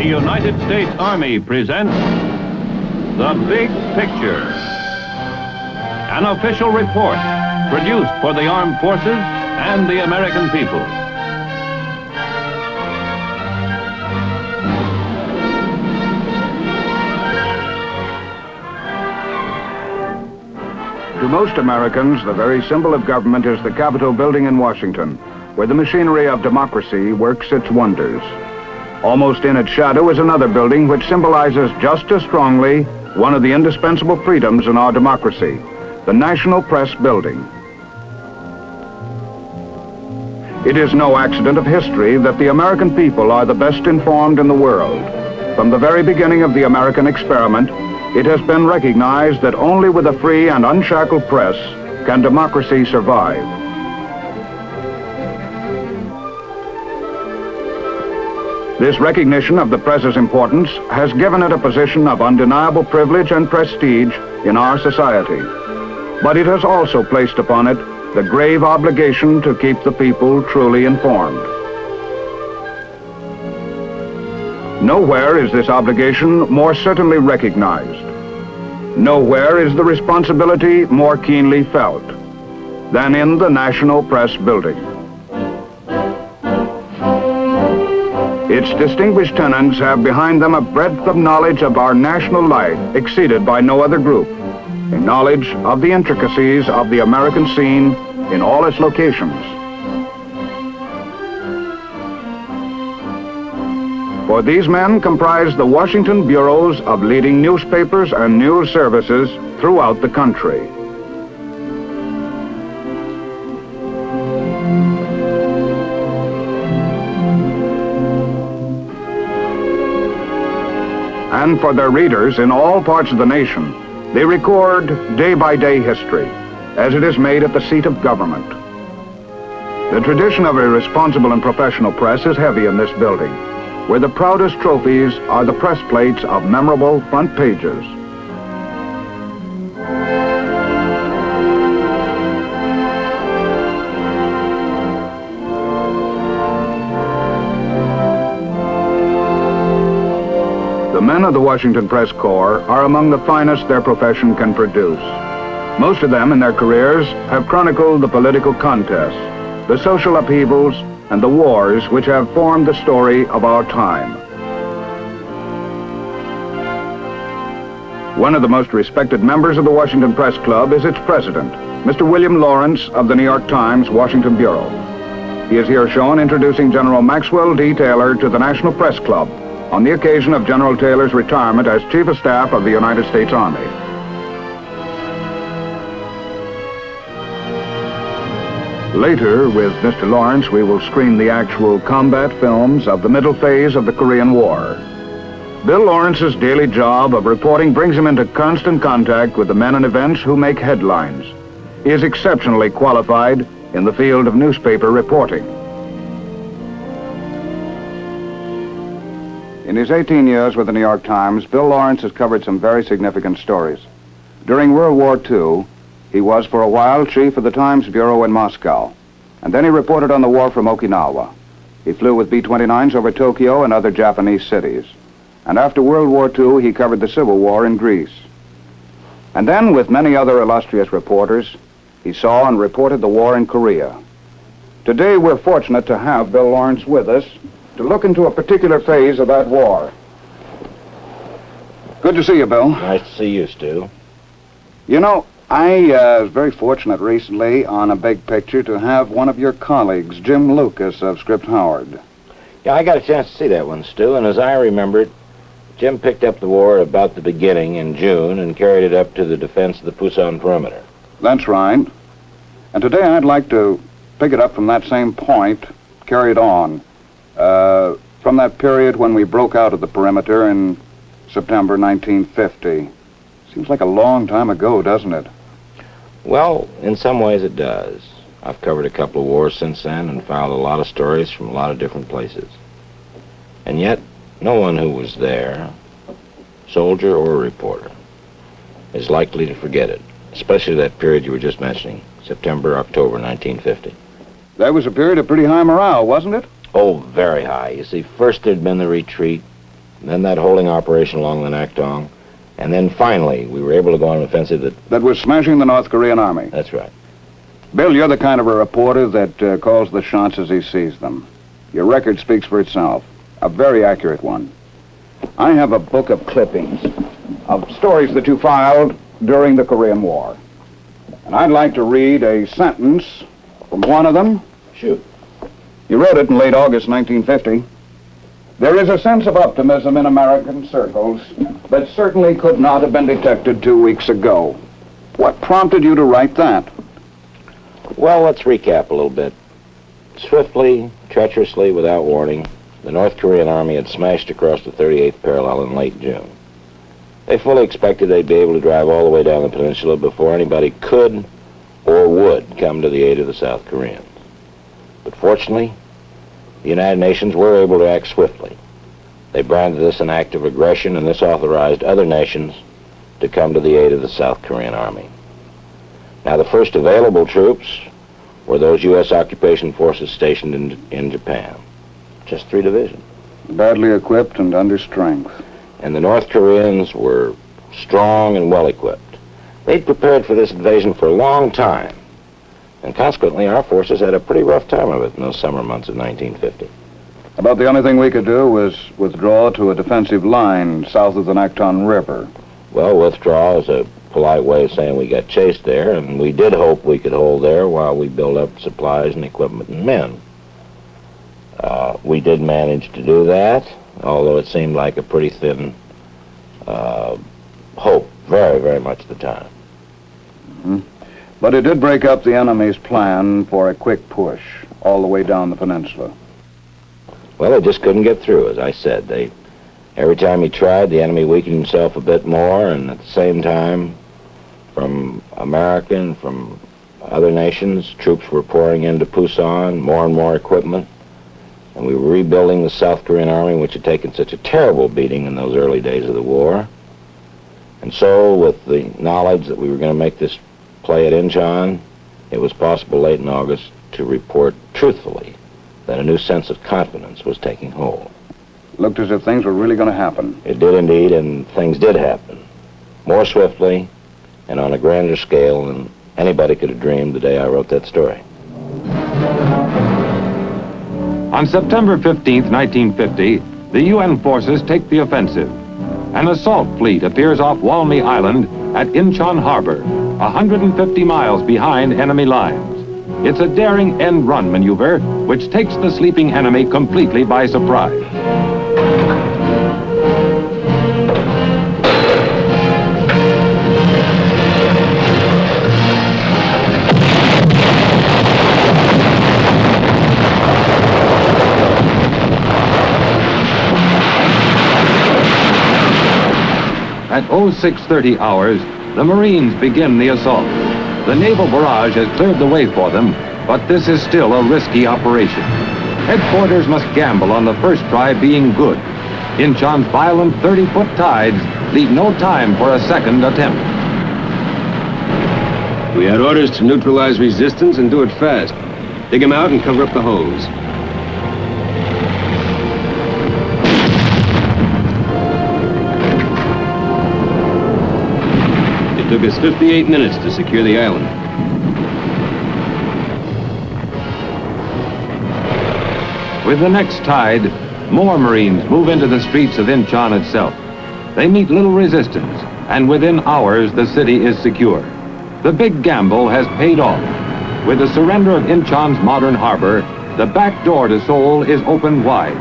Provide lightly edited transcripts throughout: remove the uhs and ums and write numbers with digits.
United States Army presents The Big Picture, an official report produced for the armed forces and the American people. To most Americans, the very symbol of government is the Capitol building in Washington, where the machinery of democracy works its wonders. Almost in its shadow is another building which symbolizes just as strongly one of the indispensable freedoms in our democracy, the National Press Building. It is no accident of history that the American people are the best informed in the world. From the very beginning of the American experiment, it has been recognized that only with a free and unshackled press can democracy survive. This recognition of the press's importance has given it a position of undeniable privilege and prestige in our society. But it has also placed upon it the grave obligation to keep the people truly informed. Nowhere is this obligation more certainly recognized. Nowhere is the responsibility more keenly felt than in the National Press Building. Its distinguished tenants have behind them a breadth of knowledge of our national life exceeded by no other group, a knowledge of the intricacies of the American scene in all its locations. For these men comprise the Washington bureaus of leading newspapers and news services throughout the country. And for their readers in all parts of the nation, they record day-by-day history as it is made at the seat of government. The tradition of a responsible and professional press is heavy in this building, where the proudest trophies are the press plates of memorable front pages. The men of the Washington Press Corps are among the finest their profession can produce. Most of them in their careers have chronicled the political contests, the social upheavals, and the wars which have formed the story of our time. One of the most respected members of the Washington Press Club is its president, Mr. William Lawrence of the New York Times Washington Bureau. He is here shown introducing General Maxwell D. Taylor to the National Press Club on the occasion of General Taylor's retirement as Chief of Staff of the United States Army. Later, with Mr. Lawrence, we will screen the actual combat films of the middle phase of the Korean War. Bill Lawrence's daily job of reporting brings him into constant contact with the men and events who make headlines. He is exceptionally qualified in the field of newspaper reporting. In his 18 years with the New York Times, Bill Lawrence has covered some very significant stories. During World War II, he was for a while chief of the Times Bureau in Moscow, and then he reported on the war from Okinawa. He flew with B-29s over Tokyo and other Japanese cities. And after World War II, he covered the Civil War in Greece. And then, with many other illustrious reporters, he saw and reported the war in Korea. Today, we're fortunate to have Bill Lawrence with us to look into a particular phase of that war. Good to see you, Bill. Nice to see you, Stu. You know, I was very fortunate recently on a big picture to have one of your colleagues, Jim Lucas of Scripps Howard. Yeah, I got a chance to see that one, Stu, and as I remember it, Jim picked up the war at about the beginning in June and carried it up to the defense of the Pusan perimeter. That's right. And today I'd like to pick it up from that same point, carry it on, from that period when we broke out of the perimeter in September 1950. Seems like a long time ago, doesn't it? Well, in some ways it does. I've covered a couple of wars since then and filed a lot of stories from a lot of different places. And yet, no one who was there, soldier or reporter, is likely to forget it, especially that period you were just mentioning, September, October 1950. That was a period of pretty high morale, wasn't it? Oh, very high. You see, first there'd been the retreat, then that holding operation along the Nakhtong, and then finally we were able to go on an offensive That was smashing the North Korean army. That's right. Bill, you're the kind of a reporter that calls the shots as he sees them. Your record speaks for itself. A very accurate one. I have a book of clippings of stories that you filed during the Korean War. And I'd like to read a sentence from one of them. Shoot. You wrote it in late August 1950. There is a sense of optimism in American circles that certainly could not have been detected 2 weeks ago. What prompted you to write that? Well, let's recap a little bit. Swiftly, treacherously, without warning, the North Korean army had smashed across the 38th parallel in late June. They fully expected they'd be able to drive all the way down the peninsula before anybody could or would come to the aid of the South Koreans. But fortunately, the United Nations were able to act swiftly. They branded this an act of aggression, and this authorized other nations to come to the aid of the South Korean army. Now, the first available troops were those U.S. occupation forces stationed in Japan. Just 3 divisions. Badly equipped and under strength. And the North Koreans were strong and well-equipped. They'd prepared for this invasion for a long time, and consequently our forces had a pretty rough time of it in those summer months of 1950. About the only thing we could do was withdraw to a defensive line south of the Nakhtong River. Well, withdraw is a polite way of saying we got chased there, and we did hope we could hold there while we built up supplies and equipment and men. We did manage to do that, although it seemed like a pretty thin hope very, very much at the time. Mm-hmm. But it did break up the enemy's plan for a quick push all the way down the peninsula. Well, they just couldn't get through, as I said. Every time he tried, the enemy weakened himself a bit more, and at the same time, from America and from other nations, troops were pouring into Pusan, more and more equipment, and we were rebuilding the South Korean army, which had taken such a terrible beating in those early days of the war. And so, with the knowledge that we were going to make this play at Incheon, it was possible late in August to report truthfully that a new sense of confidence was taking hold. Looked as if things were really going to happen. It did indeed, and things did happen. More swiftly and on a grander scale than anybody could have dreamed the day I wrote that story. On September 15th, 1950, the UN forces take the offensive. An assault fleet appears off Walmy Island at Incheon Harbor, 150 miles behind enemy lines. It's a daring end-run maneuver which takes the sleeping enemy completely by surprise. At 0630 hours, the Marines begin the assault. The naval barrage has cleared the way for them, but this is still a risky operation. Headquarters must gamble on the first try being good. Incheon's violent 30-foot tides leave no time for a second attempt. We had orders to neutralize resistance and do it fast. Dig them out and cover up the holes. It took us 58 minutes to secure the island. With the next tide, more Marines move into the streets of Incheon itself. They meet little resistance, and within hours the city is secure. The big gamble has paid off. With the surrender of Incheon's modern harbor, the back door to Seoul is opened wide.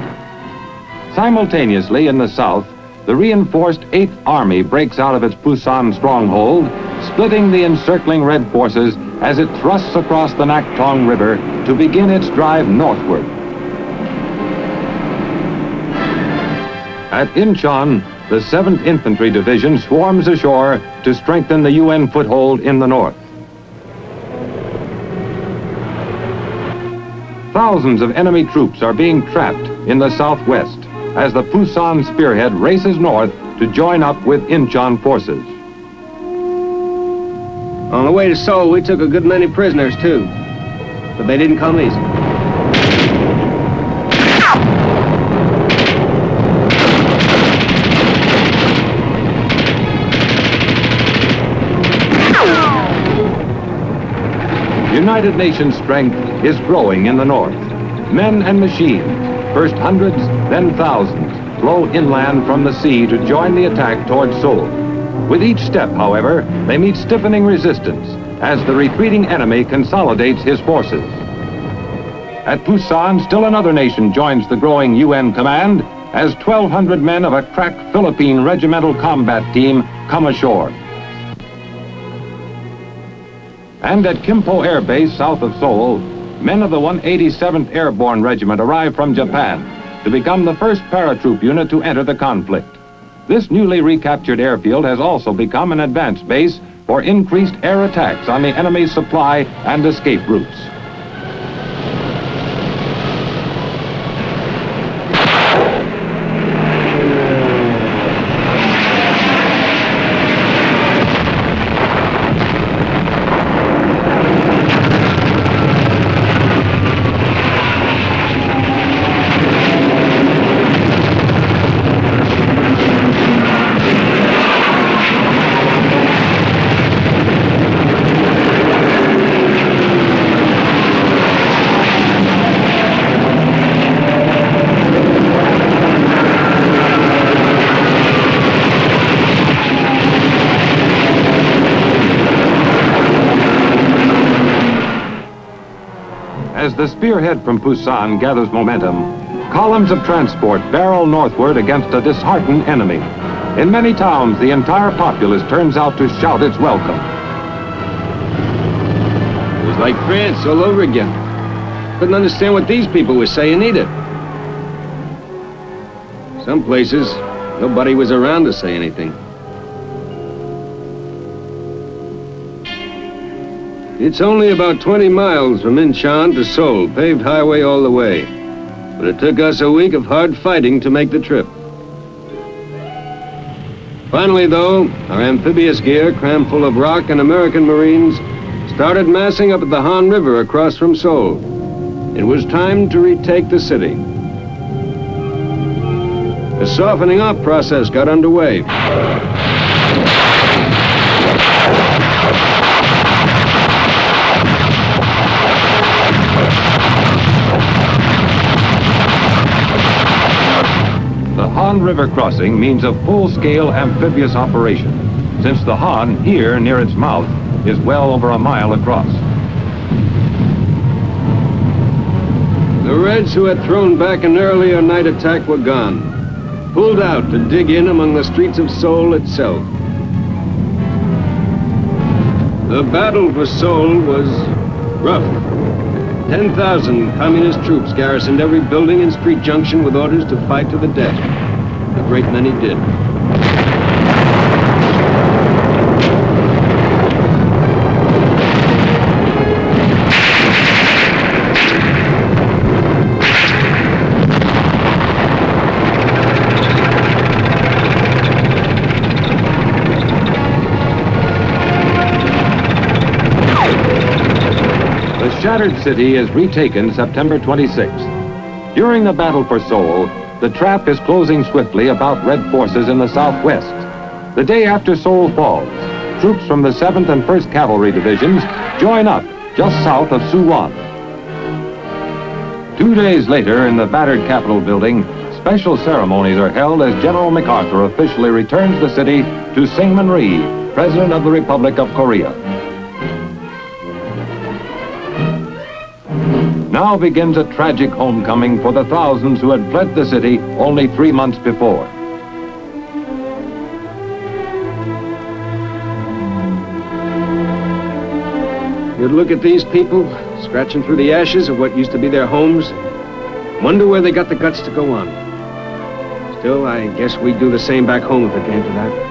Simultaneously in the south, the reinforced 8th Army breaks out of its Pusan stronghold, splitting the encircling Red forces as it thrusts across the Nakhtong River to begin its drive northward. At Incheon, the 7th Infantry Division swarms ashore to strengthen the UN foothold in the north. Thousands of enemy troops are being trapped in the southwest as the Pusan spearhead races north to join up with Incheon forces. On the way to Seoul, we took a good many prisoners, too. But they didn't come easy. United Nations strength is growing in the north. Men and machines, first hundreds, then thousands, flow inland from the sea to join the attack toward Seoul. With each step, however, they meet stiffening resistance as the retreating enemy consolidates his forces. At Busan, still another nation joins the growing UN command as 1,200 men of a crack Philippine regimental combat team come ashore. And at Kimpo Air Base south of Seoul, men of the 187th Airborne Regiment arrive from Japan to become the first paratroop unit to enter the conflict. This newly recaptured airfield has also become an advance base for increased air attacks on the enemy's supply and escape routes. As the spearhead from Busan gathers momentum, columns of transport barrel northward against a disheartened enemy. In many towns, the entire populace turns out to shout its welcome. It was like France all over again. Couldn't understand what these people were saying either. Some places, nobody was around to say anything. It's only about 20 miles from Incheon to Seoul, paved highway all the way. But it took us a week of hard fighting to make the trip. Finally, though, our amphibious gear, crammed full of rock and American Marines, started massing up at the Han River across from Seoul. It was time to retake the city. The softening up process got underway. The Han River crossing means a full-scale amphibious operation, since the Han, here near its mouth, is well over a mile across. The Reds who had thrown back an earlier night attack were gone, pulled out to dig in among the streets of Seoul itself. The battle for Seoul was rough. 10,000 communist troops garrisoned every building and street junction with orders to fight to the death. A great many did. The shattered city is retaken September 26th. During the battle for Seoul, the trap is closing swiftly about Red forces in the southwest. The day after Seoul falls, troops from the 7th and 1st Cavalry Divisions join up just south of Suwon. 2 days later, in the battered Capitol building, special ceremonies are held as General MacArthur officially returns the city to Syngman Rhee, President of the Republic of Korea. Now begins a tragic homecoming for the thousands who had fled the city only 3 months before. You'd look at these people, scratching through the ashes of what used to be their homes, wonder where they got the guts to go on. Still, I guess we'd do the same back home if it came to that.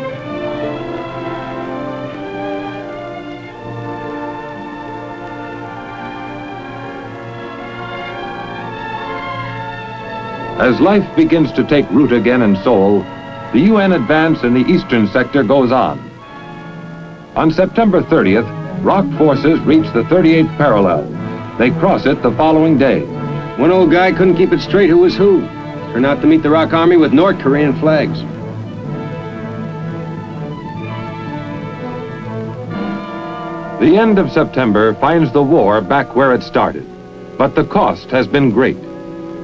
As life begins to take root again in Seoul, the UN advance in the eastern sector goes on. On September 30th, ROC forces reach the 38th parallel. They cross it the following day. One old guy couldn't keep it straight who was who. Turned out to meet the ROC Army with North Korean flags. The end of September finds the war back where it started, but the cost has been great.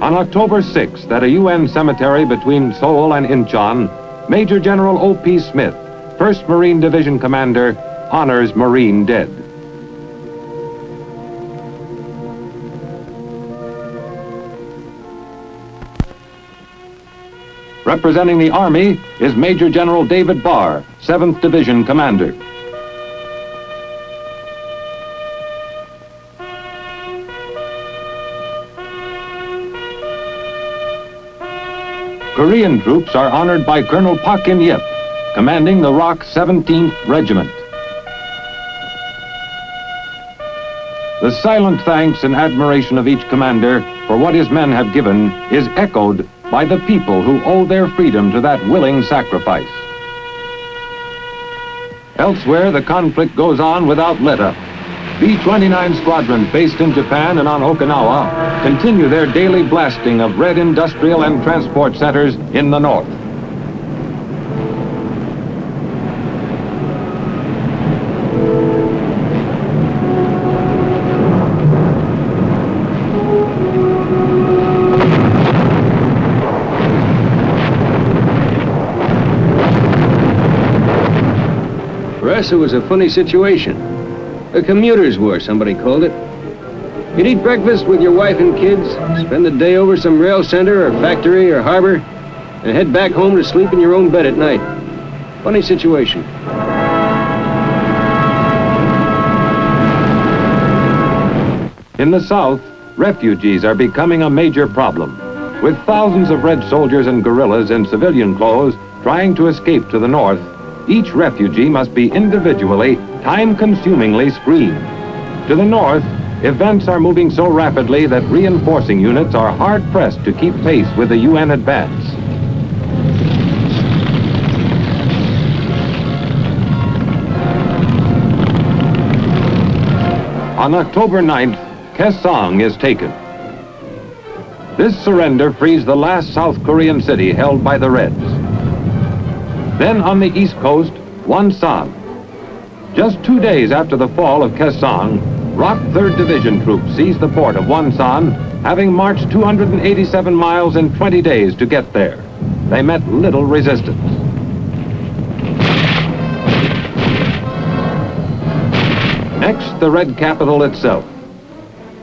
On October 6th, at a UN cemetery between Seoul and Incheon, Major General O.P. Smith, 1st Marine Division Commander, honors Marine dead. Representing the Army is Major General David Barr, 7th Division Commander. Korean troops are honored by Colonel Pak In-yip, commanding the ROK 17th Regiment. The silent thanks and admiration of each commander for what his men have given is echoed by the people who owe their freedom to that willing sacrifice. Elsewhere, the conflict goes on without let-up. B-29 squadrons based in Japan and on Okinawa continue their daily blasting of red industrial and transport centers in the north. For us, it was a funny situation. A commuter's war, somebody called it. You'd eat breakfast with your wife and kids, spend the day over some rail center or factory or harbor, and head back home to sleep in your own bed at night. Funny situation. In the south, refugees are becoming a major problem, with thousands of red soldiers and guerrillas in civilian clothes trying to escape to the north. Each refugee must be individually, time-consumingly screened. To the north, events are moving so rapidly that reinforcing units are hard-pressed to keep pace with the UN advance. On October 9th, Kaesong is taken. This surrender frees the last South Korean city held by the Reds. Then on the east coast, Wonsan. Just 2 days after the fall of Kaesong, ROK 3rd Division troops seized the port of Wonsan, having marched 287 miles in 20 days to get there. They met little resistance. Next, the Red capital itself.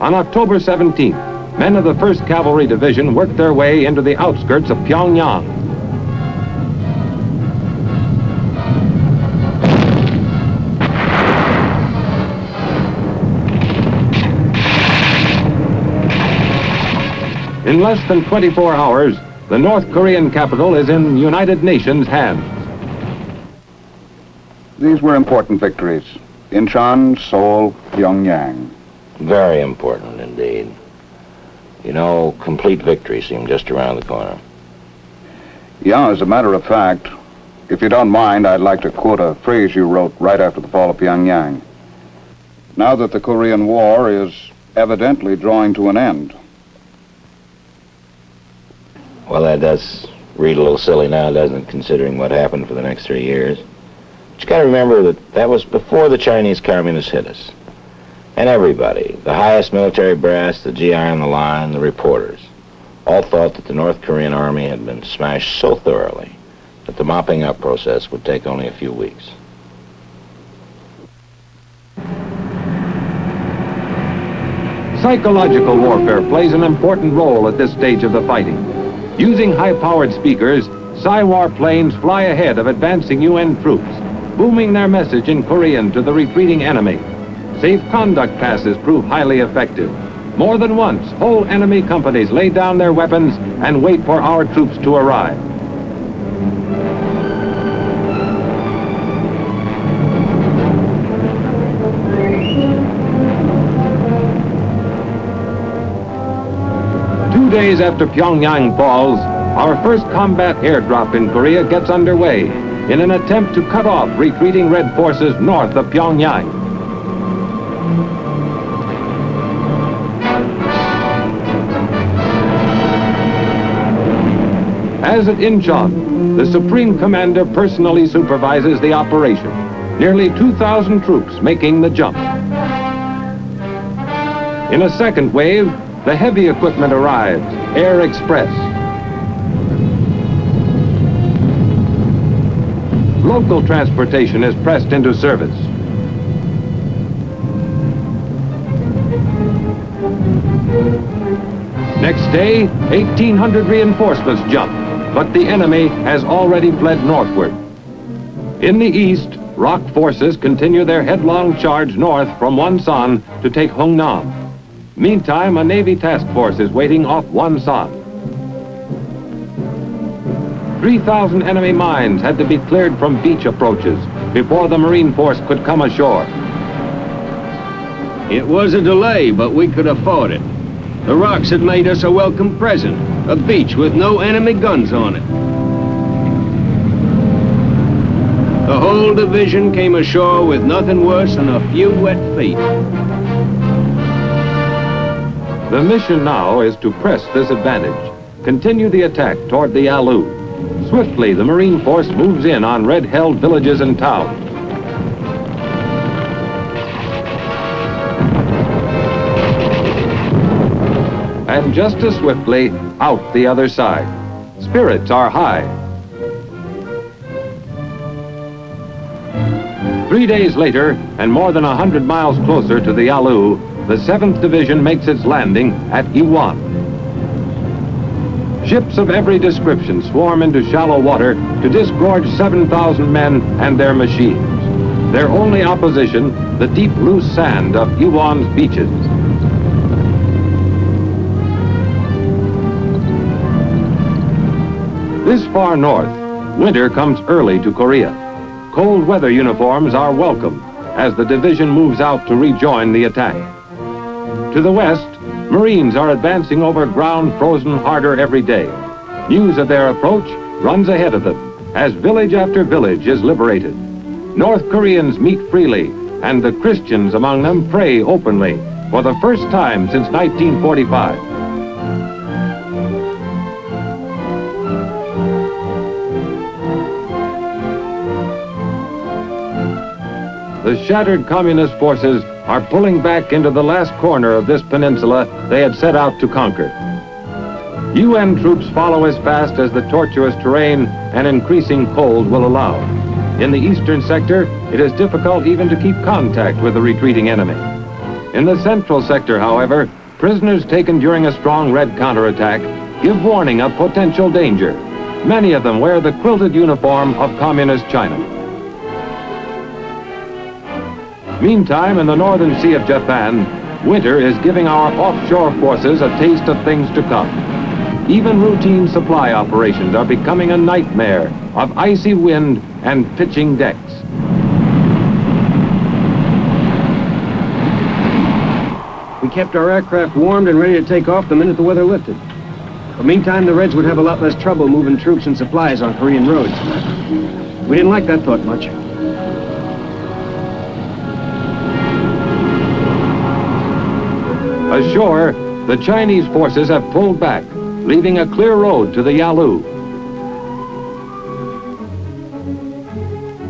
On October 17th, men of the 1st Cavalry Division worked their way into the outskirts of Pyongyang. In less than 24 hours, the North Korean capital is in United Nations hands. These were important victories. Incheon, Seoul, Pyongyang. Very important indeed. You know, complete victory seemed just around the corner. Yeah, as a matter of fact, if you don't mind, I'd like to quote a phrase you wrote right after the fall of Pyongyang. Now that the Korean War is evidently drawing to an end. Well, that does read a little silly now, doesn't it, considering what happened for the next 3 years? But you got to remember that that was before the Chinese communists hit us. And everybody, the highest military brass, the GI on the line, the reporters, all thought that the North Korean army had been smashed so thoroughly that the mopping up process would take only a few weeks. Psychological warfare plays an important role at this stage of the fighting. Using high-powered speakers, Psy-War planes fly ahead of advancing UN troops, booming their message in Korean to the retreating enemy. Safe conduct passes prove highly effective. More than once, whole enemy companies lay down their weapons and wait for our troops to arrive. Days after Pyongyang falls, our first combat airdrop in Korea gets underway in an attempt to cut off retreating Red forces north of Pyongyang. As at Incheon, the Supreme Commander personally supervises the operation. nearly 2,000 troops making the jump. In a second wave, the heavy equipment arrives, Air Express. Local transportation is pressed into service. Next day, 1,800 reinforcements jump, but the enemy has already fled northward. In the east, ROC forces continue their headlong charge north from Wonsan to take Hungnam. Meantime, a Navy task force is waiting off Wonsan. 3,000 enemy mines had to be cleared from beach approaches before the Marine Force could come ashore. It was a delay, but we could afford it. The rocks had made us a welcome present, a beach with no enemy guns on it. The whole division came ashore with nothing worse than a few wet feet. The mission now is to press this advantage, continue the attack toward the Yalu. Swiftly, the Marine Force moves in on Red-held villages and towns. And just as swiftly, out the other side. Spirits are high. 3 days later, and more than 100 miles closer to the Yalu, the 7th Division makes its landing at Iwan. Ships of every description swarm into shallow water to disgorge 7,000 men and their machines. Their only opposition, the deep, loose sand of Iwan's beaches. This far north, winter comes early to Korea. Cold weather uniforms are welcome as the division moves out to rejoin the attack. To the west, Marines are advancing over ground frozen harder every day. News of their approach runs ahead of them as village after village is liberated. North Koreans meet freely, and the Christians among them pray openly for the first time since 1945. The shattered communist forces are pulling back into the last corner of this peninsula they had set out to conquer. UN troops follow as fast as the tortuous terrain and increasing cold will allow. In the eastern sector, it is difficult even to keep contact with the retreating enemy. In the central sector, however, prisoners taken during a strong Red counterattack give warning of potential danger. Many of them wear the quilted uniform of Communist China. Meantime, in the northern sea of Japan, winter is giving our offshore forces a taste of things to come. Even routine supply operations are becoming a nightmare of icy wind and pitching decks. We kept our aircraft warmed and ready to take off the minute the weather lifted. But meantime, the Reds would have a lot less trouble moving troops and supplies on Korean roads. We didn't like that thought much. Ashore, the Chinese forces have pulled back, leaving a clear road to the Yalu.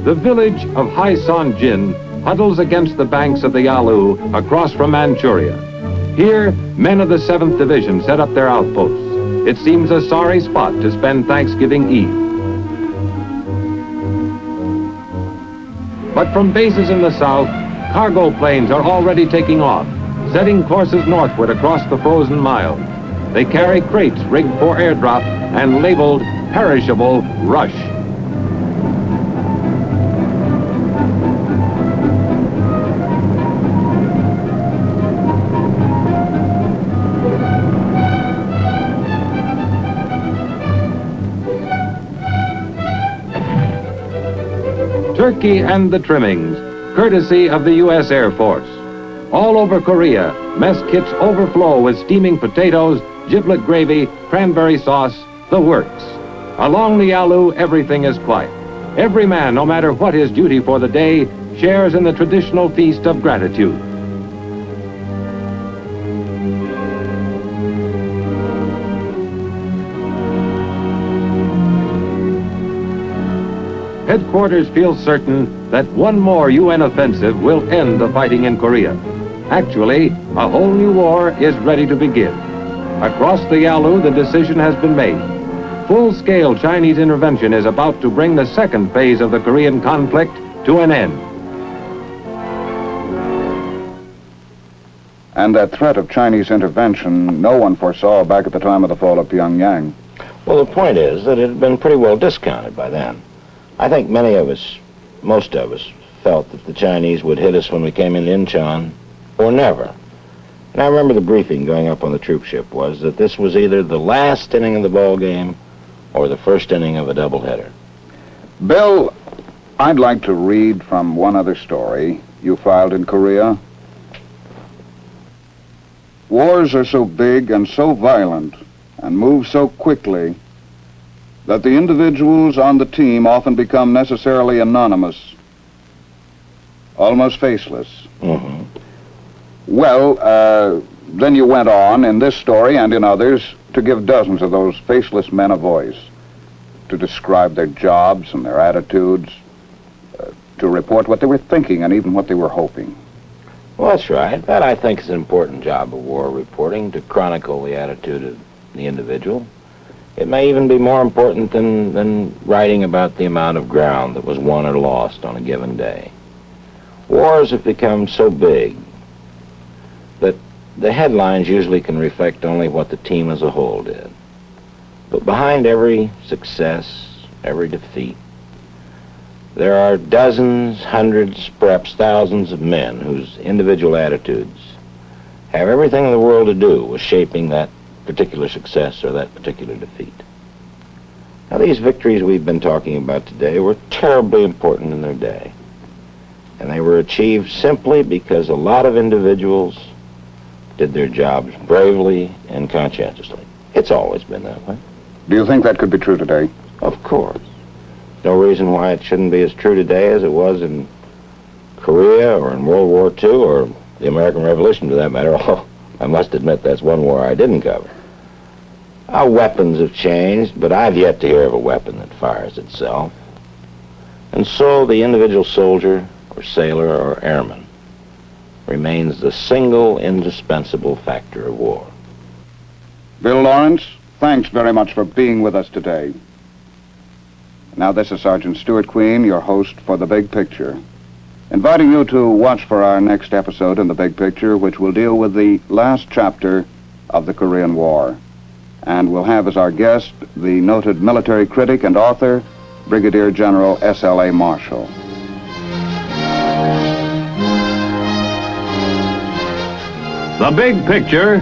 The village of Haisanjin huddles against the banks of the Yalu across from Manchuria. Here, men of the 7th Division set up their outposts. It seems a sorry spot to spend Thanksgiving Eve. But from bases in the south, cargo planes are already taking off, setting courses northward across the frozen miles. They carry crates rigged for airdrop and labeled Perishable Rush. Turkey and the trimmings, courtesy of the U.S. Air Force. All over Korea, mess kits overflow with steaming potatoes, giblet gravy, cranberry sauce, the works. Along the Yalu, everything is quiet. Every man, no matter what his duty for the day, shares in the traditional feast of gratitude. Headquarters feels certain that one more UN offensive will end the fighting in Korea. Actually, a whole new war is ready to begin. Across the Yalu, the decision has been made. Full-scale Chinese intervention is about to bring the second phase of the Korean conflict to an end. And that threat of Chinese intervention, no one foresaw back at the time of the fall of Pyongyang. Well, the point is that it had been pretty well discounted by then. I think many of us, most of us, felt that the Chinese would hit us when we came into Incheon, or never. And I remember the briefing going up on the troop ship was that this was either the last inning of the ball game or the first inning of a doubleheader. Bill, I'd like to read from one other story you filed in Korea. Wars are so big and so violent and move so quickly that the individuals on the team often become necessarily anonymous, almost faceless. Mm-hmm. Well, then you went on in this story and in others to give dozens of those faceless men a voice, to describe their jobs and their attitudes, to report what they were thinking and even what they were hoping. Well, that's right. That, I think, is an important job of war reporting, to chronicle the attitude of the individual. It may even be more important than writing about the amount of ground that was won or lost on a given day. Wars have become so big that the headlines usually can reflect only what the team as a whole did. But behind every success, every defeat, there are dozens, hundreds, perhaps thousands of men whose individual attitudes have everything in the world to do with shaping that particular success or that particular defeat. Now, these victories we've been talking about today were terribly important in their day. And they were achieved simply because a lot of individuals did their jobs bravely and conscientiously. It's always been that way. Do you think that could be true today? Of course. No reason why it shouldn't be as true today as it was in Korea or in World War II or the American Revolution, for that matter. Although I must admit that's one war I didn't cover. Our weapons have changed, but I've yet to hear of a weapon that fires itself. And so the individual soldier or sailor or airman remains the single indispensable factor of war. Bill Lawrence, thanks very much for being with us today. Now, this is Sergeant Stuart Queen, your host for The Big Picture, inviting you to watch for our next episode in The Big Picture, which will deal with the last chapter of the Korean War. And we'll have as our guest the noted military critic and author, Brigadier General S.L.A. Marshall. The Big Picture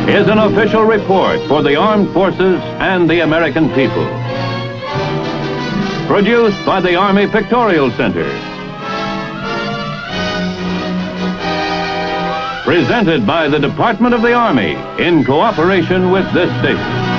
is an official report for the armed forces and the American people. Produced by the Army Pictorial Center. Presented by the Department of the Army in cooperation with this station.